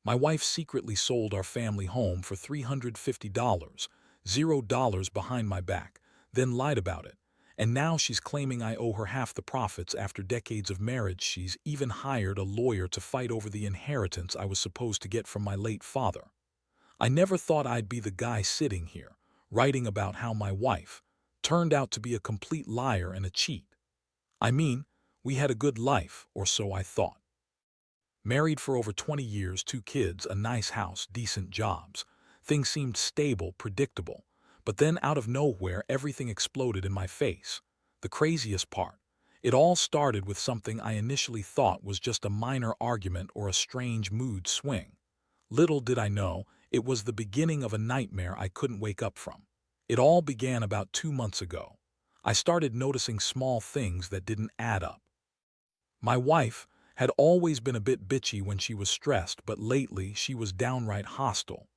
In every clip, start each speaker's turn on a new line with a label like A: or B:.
A: My wife secretly sold our family home for $350, $0 behind my back, then lied about it. And now she's claiming I owe her half the profits after decades of marriage. She's even hired a lawyer to fight over the inheritance I was supposed to get from my late father. I never thought I'd be the guy sitting here, writing about how my wife turned out to be a complete liar and a cheat. I mean, we had a good life, or so I thought. Married for over 20 years, 2 kids, a nice house, decent jobs. Things seemed stable, predictable. But then out of nowhere, everything exploded in my face. The craziest part, it all started with something I initially thought was just a minor argument or a strange mood swing. Little did I know, it was the beginning of a nightmare I couldn't wake up from. It all began about 2 months ago. I started noticing small things that didn't add up. My wife had always been a bit bitchy when she was stressed, but lately she was downright hostile.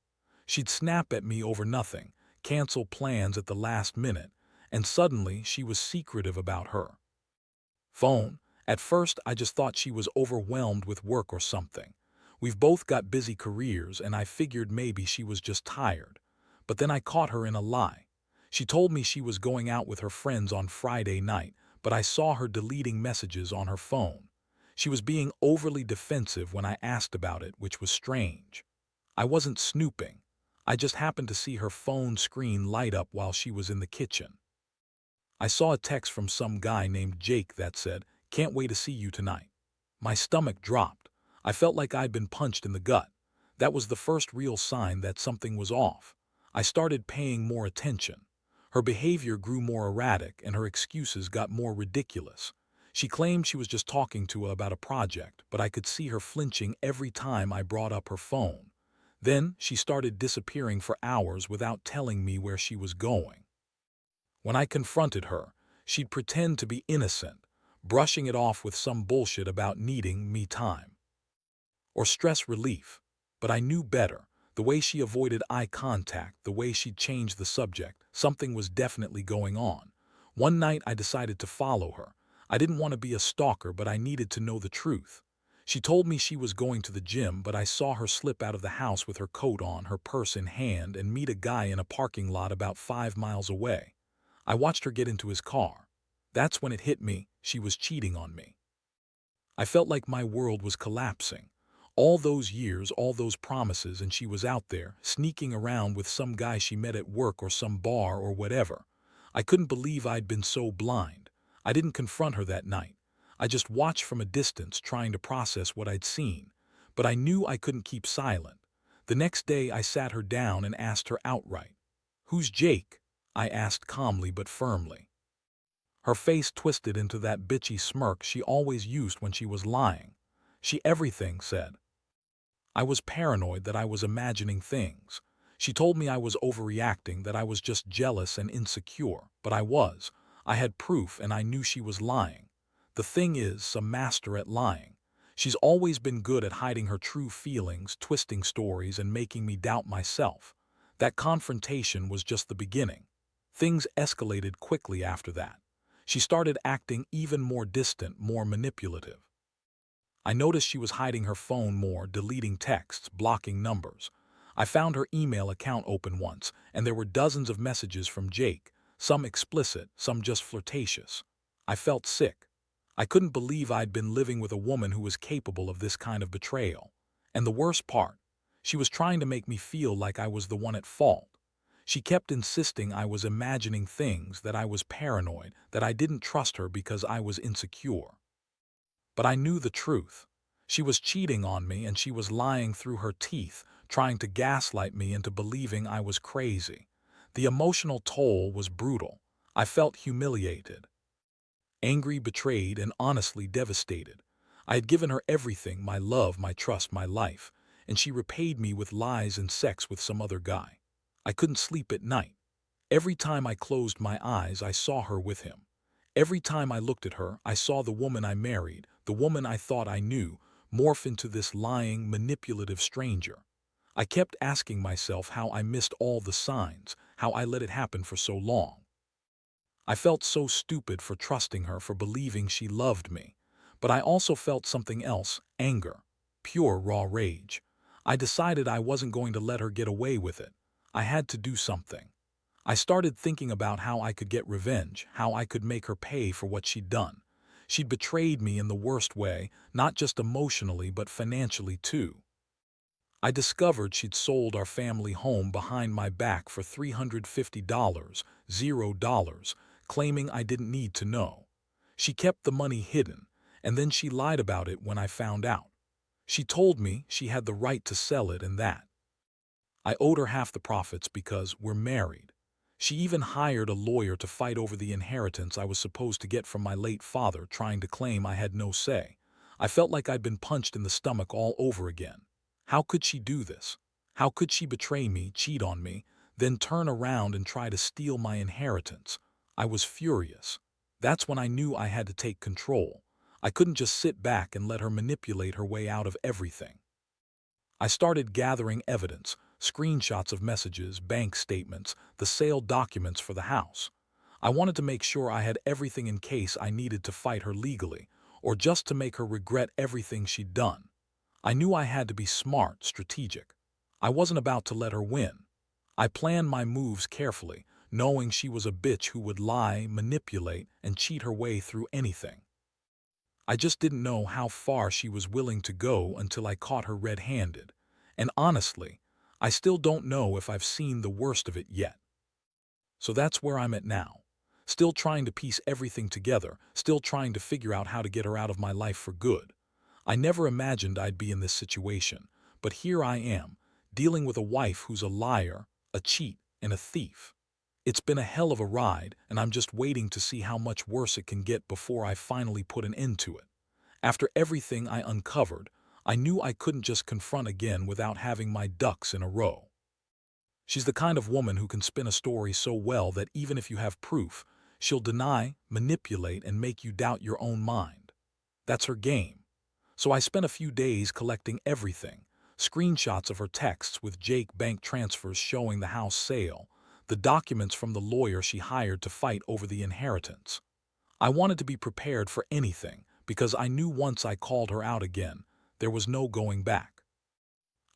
A: She'd snap at me over nothing, cancel plans at the last minute, and suddenly she was secretive about her phone. At first, I just thought she was overwhelmed with work or something. We've both got busy careers, and I figured maybe she was just tired. But then I caught her in a lie. She told me she was going out with her friends on Friday night, but I saw her deleting messages on her phone. She was being overly defensive when I asked about it, which was strange. I wasn't snooping. I just happened to see her phone screen light up while she was in the kitchen. I saw a text from some guy named Jake that said, "Can't wait to see you tonight." My stomach dropped. I felt like I'd been punched in the gut. That was the first real sign that something was off. I started paying more attention. Her behavior grew more erratic and her excuses got more ridiculous. She claimed she was just talking to her about a project, but I could see her flinching every time I brought up her phone. Then she started disappearing for hours without telling me where she was going. When I confronted her, she'd pretend to be innocent, brushing it off with some bullshit about needing me time or stress relief. But I knew better. The way she avoided eye contact, the way she'd changed the subject, something was definitely going on. One night I decided to follow her. I didn't want to be a stalker, but I needed to know the truth. She told me she was going to the gym, but I saw her slip out of the house with her coat on, her purse in hand, and meet a guy in a parking lot about 5 miles away. I watched her get into his car. That's when it hit me, she was cheating on me. I felt like my world was collapsing. All those years, all those promises, and she was out there, sneaking around with some guy she met at work or some bar or whatever. I couldn't believe I'd been so blind. I didn't confront her that night. I just watched from a distance, trying to process what I'd seen. But I knew I couldn't keep silent. The next day I sat her down and asked her outright. "Who's Jake?" I asked calmly but firmly. Her face twisted into that bitchy smirk she always used when she was lying. "She everything," said. I was paranoid that I was imagining things. She told me I was overreacting, that I was just jealous and insecure, but I was. I had proof and I knew she was lying. The thing is, a master at lying. She's always been good at hiding her true feelings, twisting stories, and making me doubt myself. That confrontation was just the beginning. Things escalated quickly after that. She started acting even more distant, more manipulative. I noticed she was hiding her phone more, deleting texts, blocking numbers. I found her email account open once, and there were dozens of messages from Jake, some explicit, some just flirtatious. I felt sick. I couldn't believe I'd been living with a woman who was capable of this kind of betrayal. And the worst part, she was trying to make me feel like I was the one at fault. She kept insisting I was imagining things, that I was paranoid, that I didn't trust her because I was insecure. But I knew the truth. She was cheating on me and she was lying through her teeth, trying to gaslight me into believing I was crazy. The emotional toll was brutal. I felt humiliated, angry, betrayed, and honestly devastated. I had given her everything, my love, my trust, my life, and she repaid me with lies and sex with some other guy. I couldn't sleep at night. Every time I closed my eyes, I saw her with him. Every time I looked at her, I saw the woman I married, the woman I thought I knew, morph into this lying, manipulative stranger. I kept asking myself how I missed all the signs, how I let it happen for so long. I felt so stupid for trusting her, for believing she loved me. But I also felt something else, anger, pure raw rage. I decided I wasn't going to let her get away with it. I had to do something. I started thinking about how I could get revenge, how I could make her pay for what she'd done. She'd betrayed me in the worst way, not just emotionally but financially too. I discovered she'd sold our family home behind my back for $350, $0, claiming I didn't need to know. She kept the money hidden, and then she lied about it when I found out. She told me she had the right to sell it and that I owed her half the profits because we're married. She even hired a lawyer to fight over the inheritance I was supposed to get from my late father, trying to claim I had no say. I felt like I'd been punched in the stomach all over again. How could she do this? How could she betray me, cheat on me, then turn around and try to steal my inheritance? I was furious. That's when I knew I had to take control. I couldn't just sit back and let her manipulate her way out of everything. I started gathering evidence, screenshots of messages, bank statements, the sale documents for the house. I wanted to make sure I had everything in case I needed to fight her legally, or just to make her regret everything she'd done. I knew I had to be smart, strategic. I wasn't about to let her win. I planned my moves carefully, knowing she was a bitch who would lie, manipulate, and cheat her way through anything. I just didn't know how far she was willing to go until I caught her red-handed. And honestly, I still don't know if I've seen the worst of it yet. So that's where I'm at now. Still trying to piece everything together, still trying to figure out how to get her out of my life for good. I never imagined I'd be in this situation, but here I am, dealing with a wife who's a liar, a cheat, and a thief. It's been a hell of a ride, and I'm just waiting to see how much worse it can get before I finally put an end to it. After everything I uncovered, I knew I couldn't just confront again without having my ducks in a row. She's the kind of woman who can spin a story so well that even if you have proof, she'll deny, manipulate, and make you doubt your own mind. That's her game. So I spent a few days collecting everything, screenshots of her texts with Jake bank transfers showing the house sale, the documents from the lawyer she hired to fight over the inheritance. I wanted to be prepared for anything because I knew once I called her out again, there was no going back.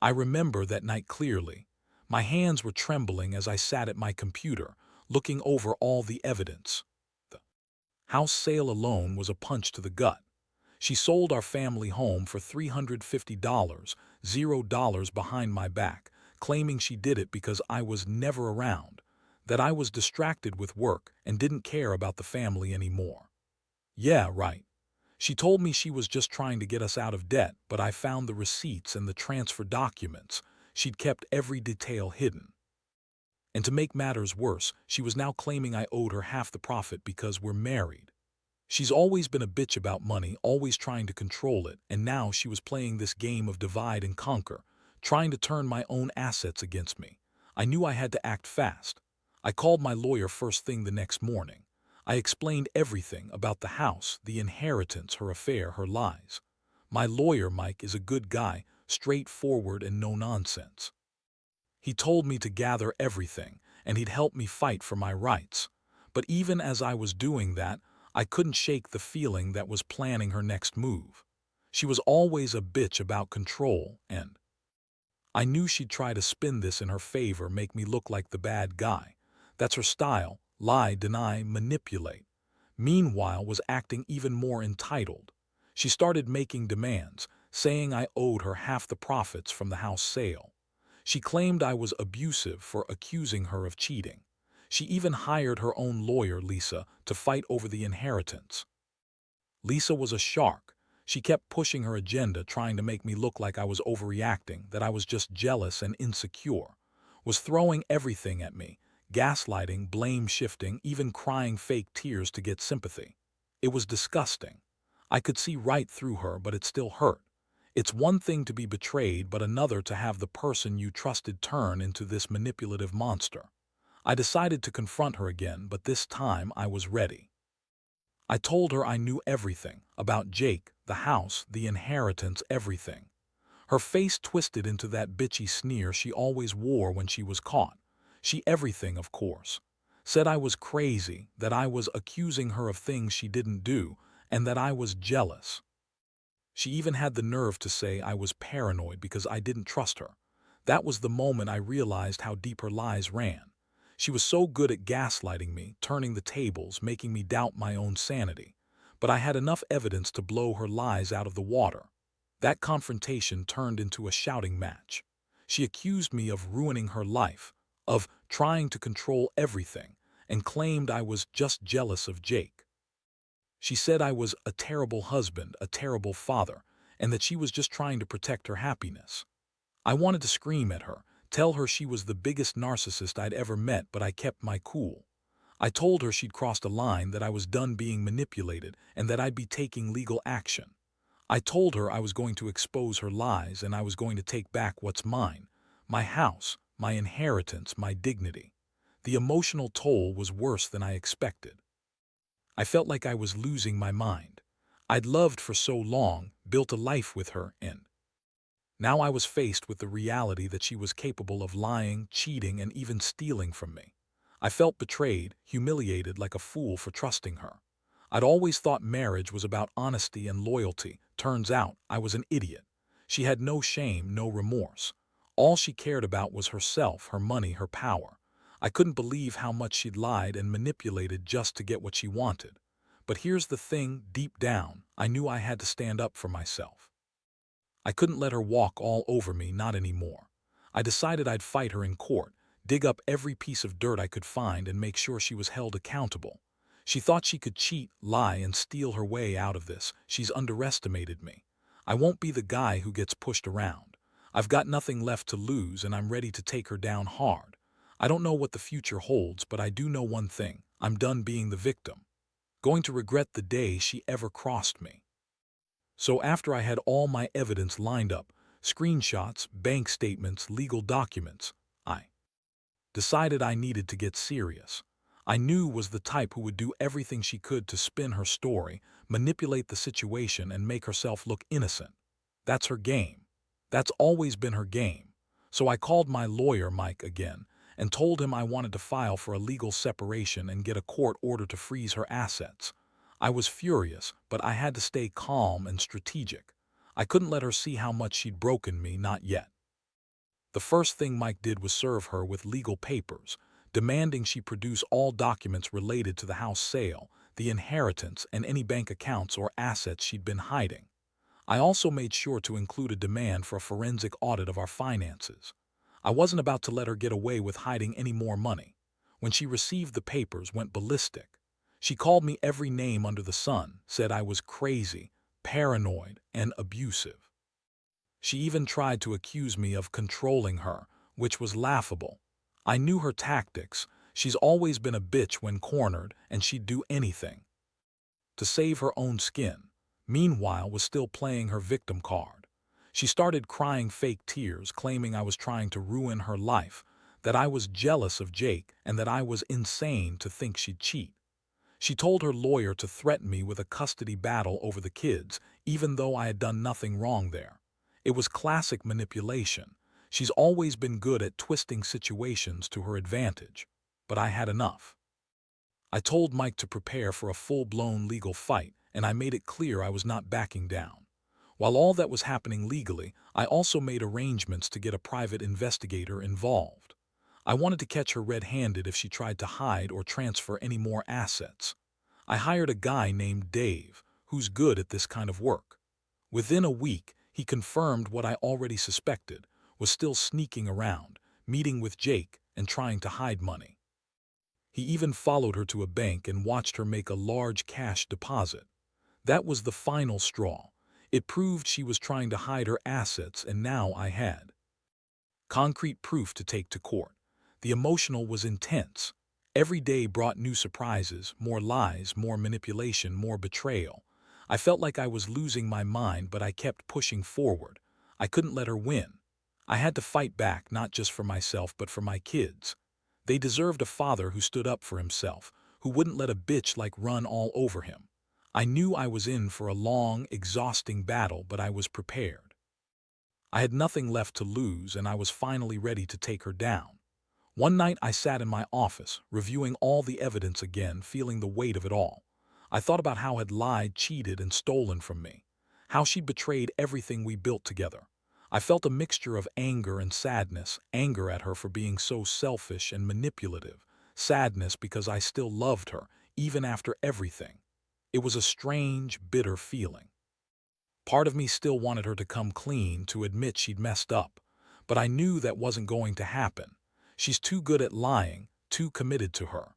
A: I remember that night clearly. My hands were trembling as I sat at my computer, looking over all the evidence. The house sale alone was a punch to the gut. She sold our family home for $350, $0 behind my back, claiming she did it because I was never around, that I was distracted with work and didn't care about the family anymore. Yeah, right. She told me she was just trying to get us out of debt, but I found the receipts and the transfer documents. She'd kept every detail hidden. And to make matters worse, she was now claiming I owed her half the profit because we're married. She's always been a bitch about money, always trying to control it, and now she was playing this game of divide and conquer, trying to turn my own assets against me. I knew I had to act fast. I called my lawyer first thing the next morning. I explained everything about the house, the inheritance, her affair, her lies. My lawyer, Mike, is a good guy, straightforward and no nonsense. He told me to gather everything, and he'd help me fight for my rights. But even as I was doing that, I couldn't shake the feeling that was planning her next move. She was always a bitch about control, and I knew she'd try to spin this in her favor, make me look like the bad guy. That's her style: lie, deny, manipulate. Meanwhile, was acting even more entitled. She started making demands, saying I owed her half the profits from the house sale. She claimed I was abusive for accusing her of cheating. She even hired her own lawyer, Lisa, to fight over the inheritance. Lisa was a shark. She kept pushing her agenda, trying to make me look like I was overreacting, that I was just jealous and insecure. Was throwing everything at me, gaslighting, blame shifting, even crying fake tears to get sympathy. It was disgusting. I could see right through her, but it still hurt. It's one thing to be betrayed, but another to have the person you trusted turn into this manipulative monster. I decided to confront her again, but this time I was ready. I told her I knew everything about Jake, the house, the inheritance, everything. Her face twisted into that bitchy sneer she always wore when she was caught. She everything, of course. Said I was crazy, that I was accusing her of things she didn't do, and that I was jealous. She even had the nerve to say I was paranoid because I didn't trust her. That was the moment I realized how deep her lies ran. She was so good at gaslighting me, turning the tables, making me doubt my own sanity. But I had enough evidence to blow her lies out of the water. That confrontation turned into a shouting match. She accused me of ruining her life, of trying to control everything, and claimed I was just jealous of Jake. She said I was a terrible husband, a terrible father, and that she was just trying to protect her happiness. I wanted to scream at her, tell her she was the biggest narcissist I'd ever met, but I kept my cool. I told her she'd crossed a line, that I was done being manipulated, and that I'd be taking legal action. I told her I was going to expose her lies and I was going to take back what's mine, my house, my inheritance, my dignity. The emotional toll was worse than I expected. I felt like I was losing my mind. I'd loved for so long, built a life with her, and now I was faced with the reality that she was capable of lying, cheating, and even stealing from me. I felt betrayed, humiliated, like a fool for trusting her. I'd always thought marriage was about honesty and loyalty. Turns out I was an idiot. She had no shame, no remorse. All she cared about was herself, her money, her power. I couldn't believe how much she'd lied and manipulated just to get what she wanted. But here's the thing, deep down, I knew I had to stand up for myself. I couldn't let her walk all over me, not anymore. I decided I'd fight her in court, dig up every piece of dirt I could find and make sure she was held accountable. She thought she could cheat, lie, and steal her way out of this. She's underestimated me. I won't be the guy who gets pushed around. I've got nothing left to lose and I'm ready to take her down hard. I don't know what the future holds, but I do know one thing. I'm done being the victim. Going to regret the day she ever crossed me. So after I had all my evidence lined up, screenshots, bank statements, legal documents, I decided I needed to get serious. I knew was the type who would do everything she could to spin her story, manipulate the situation, and make herself look innocent. That's her game. That's always been her game. So I called my lawyer, Mike, again, and told him I wanted to file for a legal separation and get a court order to freeze her assets. I was furious, but I had to stay calm and strategic. I couldn't let her see how much she'd broken me, not yet. The first thing Mike did was serve her with legal papers, demanding she produce all documents related to the house sale, the inheritance, and any bank accounts or assets she'd been hiding. I also made sure to include a demand for a forensic audit of our finances. I wasn't about to let her get away with hiding any more money. When she received the papers, went ballistic. She called me every name under the sun, said I was crazy, paranoid, and abusive. She even tried to accuse me of controlling her, which was laughable. I knew her tactics. She's always been a bitch when cornered, and she'd do anything to save her own skin. Meanwhile, was still playing her victim card. She started crying fake tears, claiming I was trying to ruin her life, that I was jealous of Jake, and that I was insane to think she'd cheat. She told her lawyer to threaten me with a custody battle over the kids, even though I had done nothing wrong there. It was classic manipulation. She's always been good at twisting situations to her advantage. But I had enough. I told Mike to prepare for a full-blown legal fight, and I made it clear I was not backing down. While all that was happening legally, I also made arrangements to get a private investigator involved. I wanted to catch her red-handed if she tried to hide or transfer any more assets. I hired a guy named Dave, who's good at this kind of work. Within a week, he confirmed what I already suspected, was still sneaking around, meeting with Jake, and trying to hide money. He even followed her to a bank and watched her make a large cash deposit. That was the final straw. It proved she was trying to hide her assets, and now I had concrete proof to take to court. The emotional was intense. Every day brought new surprises, more lies, more manipulation, more betrayal. I felt like I was losing my mind, but I kept pushing forward. I couldn't let her win. I had to fight back, not just for myself, but for my kids. They deserved a father who stood up for himself, who wouldn't let a bitch like run all over him. I knew I was in for a long, exhausting battle, but I was prepared. I had nothing left to lose, and I was finally ready to take her down. One night I sat in my office, reviewing all the evidence again, feeling the weight of it all. I thought about how had lied, cheated, and stolen from me, how she'd betrayed everything we built together. I felt a mixture of anger and sadness, anger at her for being so selfish and manipulative, sadness because I still loved her, even after everything. It was a strange, bitter feeling. Part of me still wanted her to come clean, to admit she'd messed up, but I knew that wasn't going to happen. She's too good at lying, too committed to her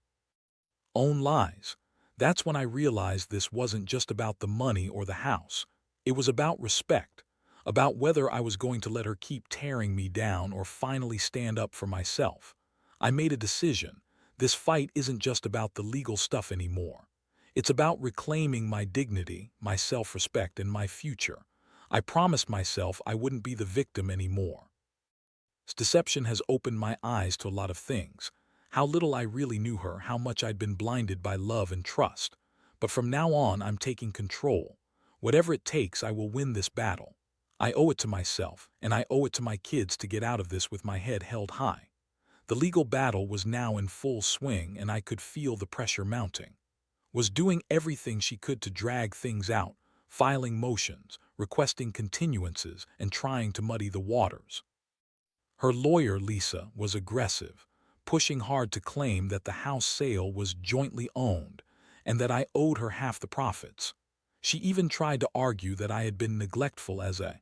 A: own lies. That's when I realized this wasn't just about the money or the house. It was about respect, about whether I was going to let her keep tearing me down or finally stand up for myself. I made a decision. This fight isn't just about the legal stuff anymore. It's about reclaiming my dignity, my self-respect, and my future. I promised myself I wouldn't be the victim anymore. Deception has opened my eyes to a lot of things. How little I really knew her, how much I'd been blinded by love and trust. But from now on, I'm taking control. Whatever it takes, I will win this battle. I owe it to myself, and I owe it to my kids to get out of this with my head held high. The legal battle was now in full swing, and I could feel the pressure mounting. Was doing everything she could to drag things out, filing motions, requesting continuances, and trying to muddy the waters. Her lawyer, Lisa, was aggressive, pushing hard to claim that the house sale was jointly owned and that I owed her half the profits. She even tried to argue that I had been neglectful as a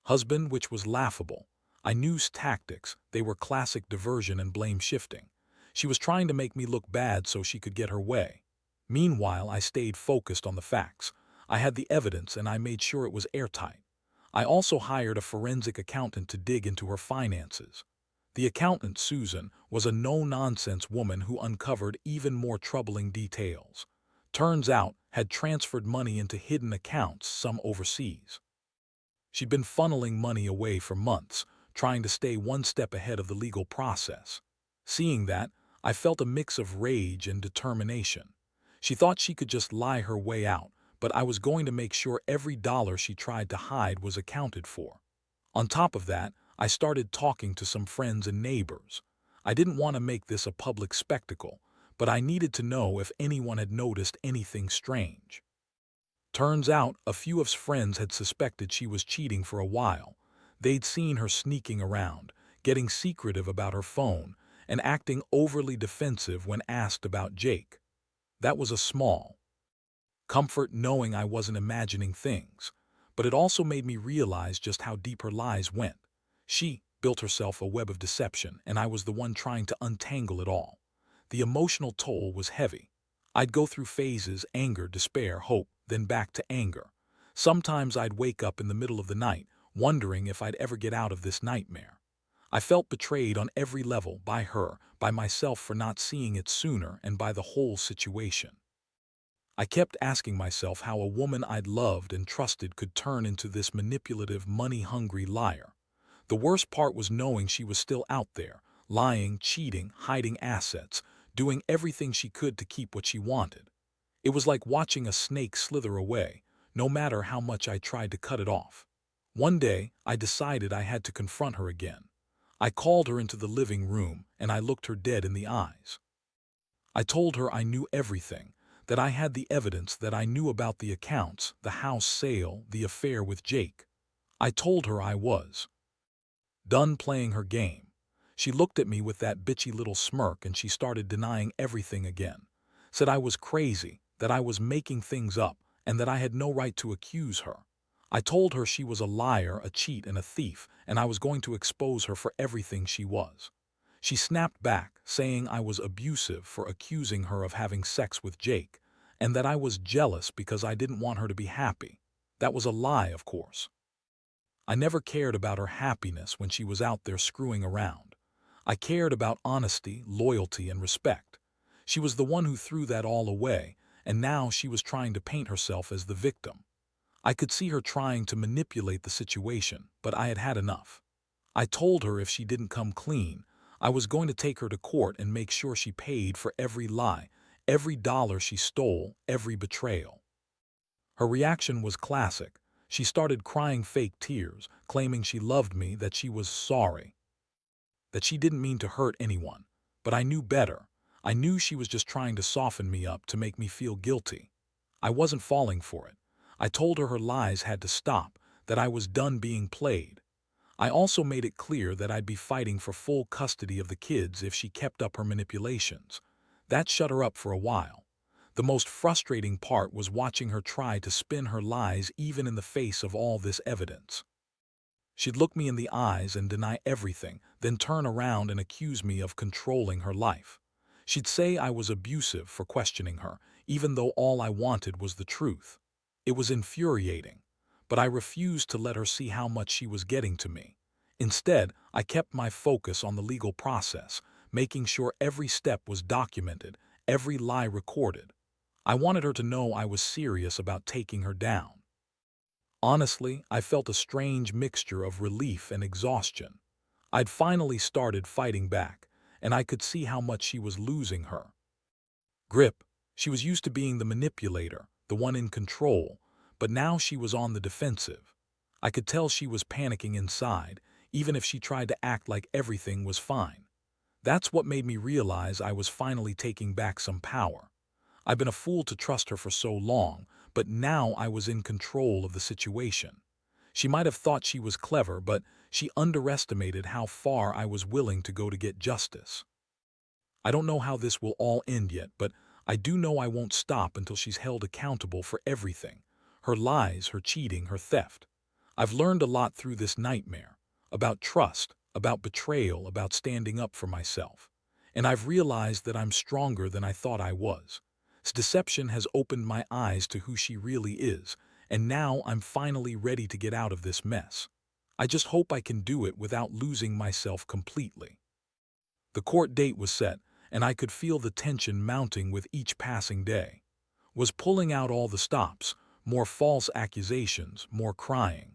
A: husband, which was laughable. I knew tactics. They were classic diversion and blame shifting. She was trying to make me look bad so she could get her way. Meanwhile, I stayed focused on the facts. I had the evidence and I made sure it was airtight. I also hired a forensic accountant to dig into her finances. The accountant, Susan, was a no-nonsense woman who uncovered even more troubling details. Turns out, had transferred money into hidden accounts, some overseas. She'd been funneling money away for months, trying to stay one step ahead of the legal process. Seeing that, I felt a mix of rage and determination. She thought she could just lie her way out, but I was going to make sure every dollar she tried to hide was accounted for. On top of that, I started talking to some friends and neighbors. I didn't want to make this a public spectacle, but I needed to know if anyone had noticed anything strange. Turns out, a few of his friends had suspected she was cheating for a while. They'd seen her sneaking around, getting secretive about her phone, and acting overly defensive when asked about Jake. That was a small comfort, knowing I wasn't imagining things, but it also made me realize just how deep her lies went. She built herself a web of deception, and I was the one trying to untangle it all. The emotional toll was heavy. I'd go through phases: anger, despair, hope, then back to anger. Sometimes I'd wake up in the middle of the night, wondering if I'd ever get out of this nightmare. I felt betrayed on every level, by her, by myself for not seeing it sooner, and by the whole situation. I kept asking myself how a woman I'd loved and trusted could turn into this manipulative, money-hungry liar. The worst part was knowing she was still out there, lying, cheating, hiding assets, doing everything she could to keep what she wanted. It was like watching a snake slither away, no matter how much I tried to cut it off. One day, I decided I had to confront her again. I called her into the living room, and I looked her dead in the eyes. I told her I knew everything, that I had the evidence, that I knew about the accounts, the house sale, the affair with Jake. I told her I was done playing her game. She looked at me with that bitchy little smirk, and she started denying everything again. Said I was crazy, that I was making things up, and that I had no right to accuse her. I told her she was a liar, a cheat, and a thief, and I was going to expose her for everything she was. She snapped back, saying I was abusive for accusing her of having sex with Jake, and that I was jealous because I didn't want her to be happy. That was a lie, of course. I never cared about her happiness when she was out there screwing around. I cared about honesty, loyalty, and respect. She was the one who threw that all away, and now she was trying to paint herself as the victim. I could see her trying to manipulate the situation, but I had had enough. I told her if she didn't come clean, I was going to take her to court and make sure she paid for every lie, every dollar she stole, every betrayal. Her reaction was classic. She started crying fake tears, claiming she loved me, that she was sorry, that she didn't mean to hurt anyone. But I knew better. I knew she was just trying to soften me up, to make me feel guilty. I wasn't falling for it. I told her her lies had to stop, that I was done being played. I also made it clear that I'd be fighting for full custody of the kids if she kept up her manipulations. That shut her up for a while. The most frustrating part was watching her try to spin her lies even in the face of all this evidence. She'd look me in the eyes and deny everything, then turn around and accuse me of controlling her life. She'd say I was abusive for questioning her, even though all I wanted was the truth. It was infuriating, but I refused to let her see how much she was getting to me. Instead, I kept my focus on the legal process, making sure every step was documented, every lie recorded. I wanted her to know I was serious about taking her down. Honestly, I felt a strange mixture of relief and exhaustion. I'd finally started fighting back, and I could see how much she was losing her grip. She was used to being the manipulator, the one in control, but now she was on the defensive. I could tell she was panicking inside, even if she tried to act like everything was fine. That's what made me realize I was finally taking back some power. I've been a fool to trust her for so long, but now I was in control of the situation. She might have thought she was clever, but she underestimated how far I was willing to go to get justice. I don't know how this will all end yet, but I do know I won't stop until she's held accountable for everything. Her lies, her cheating, her theft. I've learned a lot through this nightmare. About trust, about betrayal, about standing up for myself. And I've realized that I'm stronger than I thought I was. Deception has opened my eyes to who she really is, and now I'm finally ready to get out of this mess. I just hope I can do it without losing myself completely. The court date was set, and I could feel the tension mounting with each passing day. Was pulling out all the stops, more false accusations, more crying,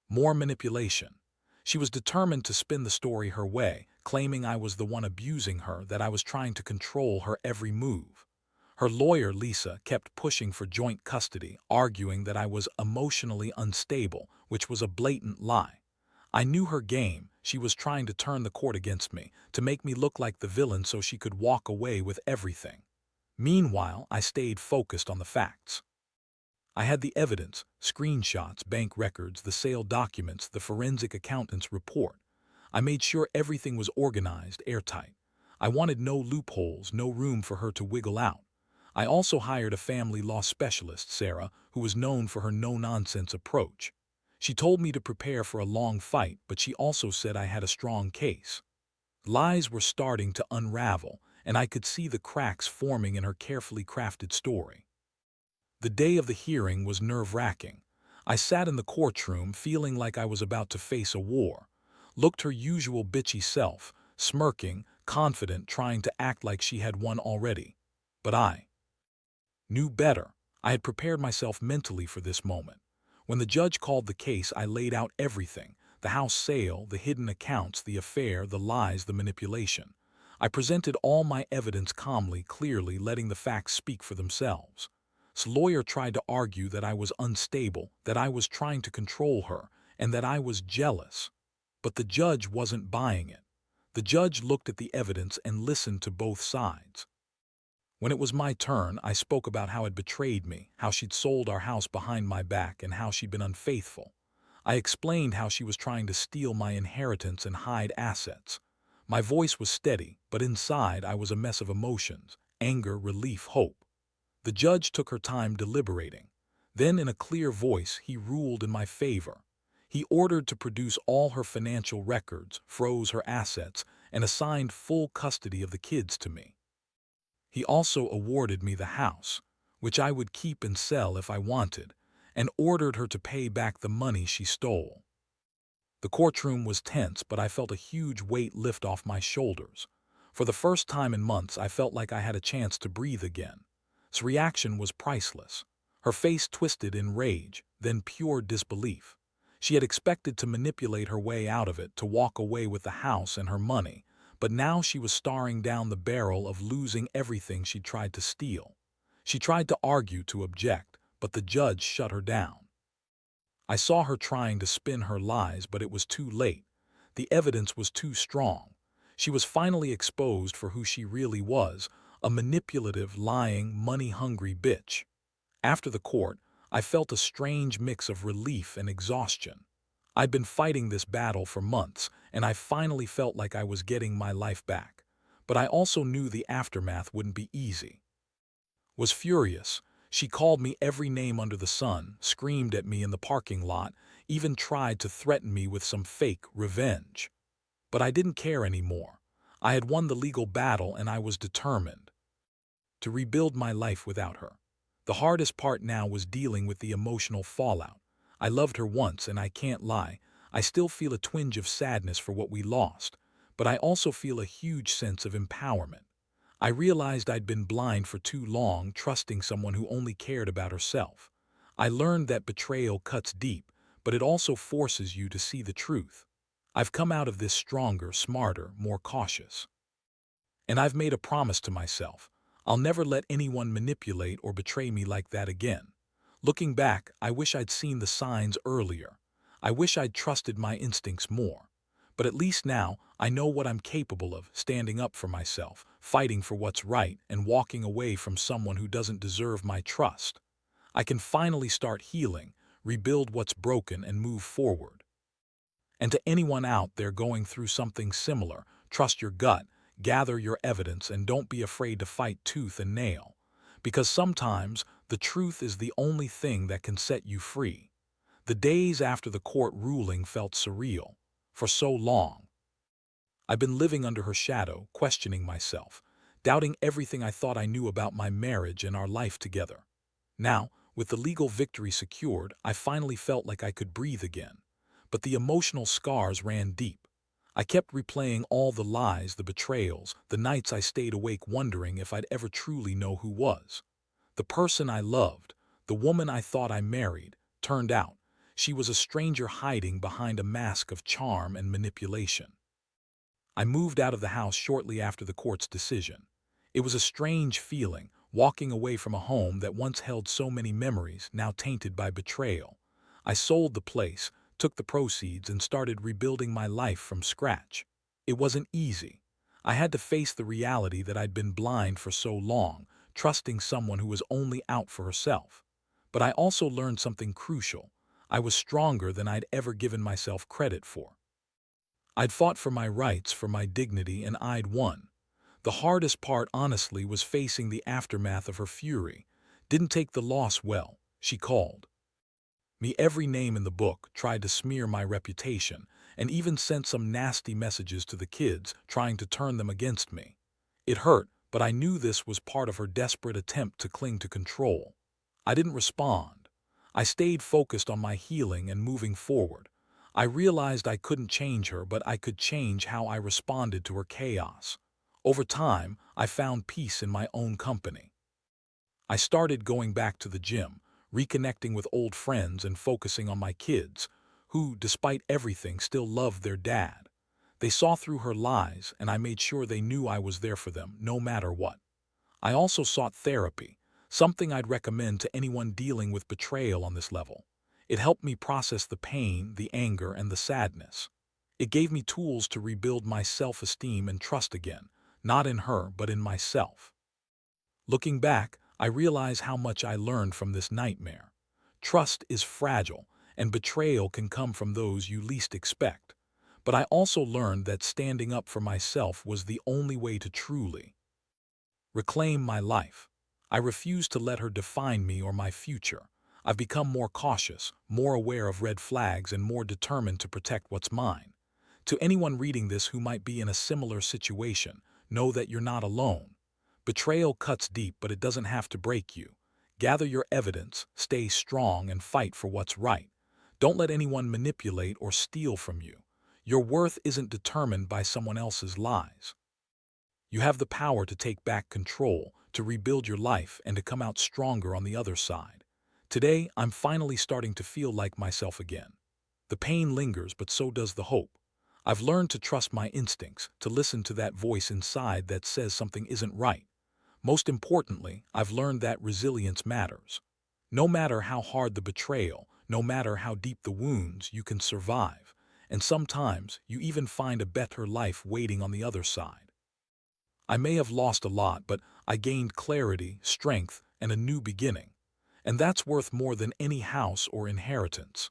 A: more manipulation. She was determined to spin the story her way, claiming I was the one abusing her, that I was trying to control her every move. Her lawyer, Lisa, kept pushing for joint custody, arguing that I was emotionally unstable, which was a blatant lie. I knew her game. She was trying to turn the court against me, to make me look like the villain so she could walk away with everything. Meanwhile, I stayed focused on the facts. I had the evidence, screenshots, bank records, the sale documents, the forensic accountant's report. I made sure everything was organized, airtight. I wanted no loopholes, no room for her to wiggle out. I also hired a family law specialist, Sarah, who was known for her no-nonsense approach. She told me to prepare for a long fight, but she also said I had a strong case. Lies were starting to unravel, and I could see the cracks forming in her carefully crafted story. The day of the hearing was nerve-wracking. I sat in the courtroom feeling like I was about to face a war. Looked her usual bitchy self, smirking, confident, trying to act like she had won already. But I knew better. I had prepared myself mentally for this moment. When the judge called the case, I laid out everything: the house sale, the hidden accounts, the affair, the lies, the manipulation. I presented all my evidence calmly, clearly, letting the facts speak for themselves. The lawyer tried to argue that I was unstable, that I was trying to control her, and that I was jealous. But the judge wasn't buying it. The judge looked at the evidence and listened to both sides. When it was my turn, I spoke about how it betrayed me, how she'd sold our house behind my back, and how she'd been unfaithful. I explained how she was trying to steal my inheritance and hide assets. My voice was steady, but inside I was a mess of emotions: anger, relief, hope. The judge took her time deliberating. Then, in a clear voice, he ruled in my favor. He ordered to produce all her financial records, froze her assets, and assigned full custody of the kids to me. He also awarded me the house, which I would keep and sell if I wanted, and ordered her to pay back the money she stole. The courtroom was tense, but I felt a huge weight lift off my shoulders. For the first time in months, I felt like I had a chance to breathe again. His reaction was priceless. Her face twisted in rage, then pure disbelief. She had expected to manipulate her way out of it, to walk away with the house and her money, but now she was staring down the barrel of losing everything she'd tried to steal. She tried to argue, to object, but the judge shut her down. I saw her trying to spin her lies, but it was too late. The evidence was too strong. She was finally exposed for who she really was: a manipulative, lying, money-hungry bitch. After the court, I felt a strange mix of relief and exhaustion. I'd been fighting this battle for months, and I finally felt like I was getting my life back. But I also knew the aftermath wouldn't be easy. Was furious. She called me every name under the sun, screamed at me in the parking lot, even tried to threaten me with some fake revenge. But I didn't care anymore. I had won the legal battle and I was determined to rebuild my life without her. The hardest part now was dealing with the emotional fallout. I loved her once, and I can't lie, I still feel a twinge of sadness for what we lost, but I also feel a huge sense of empowerment. I realized I'd been blind for too long, trusting someone who only cared about herself. I learned that betrayal cuts deep, but it also forces you to see the truth. I've come out of this stronger, smarter, more cautious. And I've made a promise to myself. I'll never let anyone manipulate or betray me like that again. Looking back, I wish I'd seen the signs earlier. I wish I'd trusted my instincts more. But at least now, I know what I'm capable of, standing up for myself, fighting for what's right, and walking away from someone who doesn't deserve my trust. I can finally start healing, rebuild what's broken, and move forward. And to anyone out there going through something similar, trust your gut, gather your evidence, and don't be afraid to fight tooth and nail. Because sometimes the truth is the only thing that can set you free. The days after the court ruling felt surreal. For so long, I've been living under her shadow, questioning myself, doubting everything I thought I knew about my marriage and our life together. Now, with the legal victory secured, I finally felt like I could breathe again. But the emotional scars ran deep. I kept replaying all the lies, the betrayals, the nights I stayed awake wondering if I'd ever truly know who was. The person I loved, the woman I thought I married, turned out she was a stranger hiding behind a mask of charm and manipulation. I moved out of the house shortly after the court's decision. It was a strange feeling, walking away from a home that once held so many memories, now tainted by betrayal. I sold the place, took the proceeds, and started rebuilding my life from scratch. It wasn't easy. I had to face the reality that I'd been blind for so long, trusting someone who was only out for herself. But I also learned something crucial. I was stronger than I'd ever given myself credit for. I'd fought for my rights, for my dignity, and I'd won. The hardest part, honestly, was facing the aftermath of her fury. Didn't take the loss well. She called me every name in the book, tried to smear my reputation, and even sent some nasty messages to the kids, trying to turn them against me. It hurt, but I knew this was part of her desperate attempt to cling to control. I didn't respond. I stayed focused on my healing and moving forward. I realized I couldn't change her, but I could change how I responded to her chaos. Over time, I found peace in my own company. I started going back to the gym, reconnecting with old friends and focusing on my kids, who, despite everything, still loved their dad. They saw through her lies, and I made sure they knew I was there for them, no matter what. I also sought therapy, something I'd recommend to anyone dealing with betrayal on this level. It helped me process the pain, the anger, and the sadness. It gave me tools to rebuild my self-esteem and trust again, not in her, but in myself. Looking back, I realize how much I learned from this nightmare. Trust is fragile, and betrayal can come from those you least expect. But I also learned that standing up for myself was the only way to truly reclaim my life. I refuse to let her define me or my future. I've become more cautious, more aware of red flags, and more determined to protect what's mine. To anyone reading this who might be in a similar situation, know that you're not alone. Betrayal cuts deep, but it doesn't have to break you. Gather your evidence, stay strong, and fight for what's right. Don't let anyone manipulate or steal from you. Your worth isn't determined by someone else's lies. You have the power to take back control, to rebuild your life, and to come out stronger on the other side. Today, I'm finally starting to feel like myself again. The pain lingers, but so does the hope. I've learned to trust my instincts, to listen to that voice inside that says something isn't right. Most importantly, I've learned that resilience matters. No matter how hard the betrayal, no matter how deep the wounds, you can survive. And sometimes, you even find a better life waiting on the other side. I may have lost a lot, but I gained clarity, strength, and a new beginning. And that's worth more than any house or inheritance.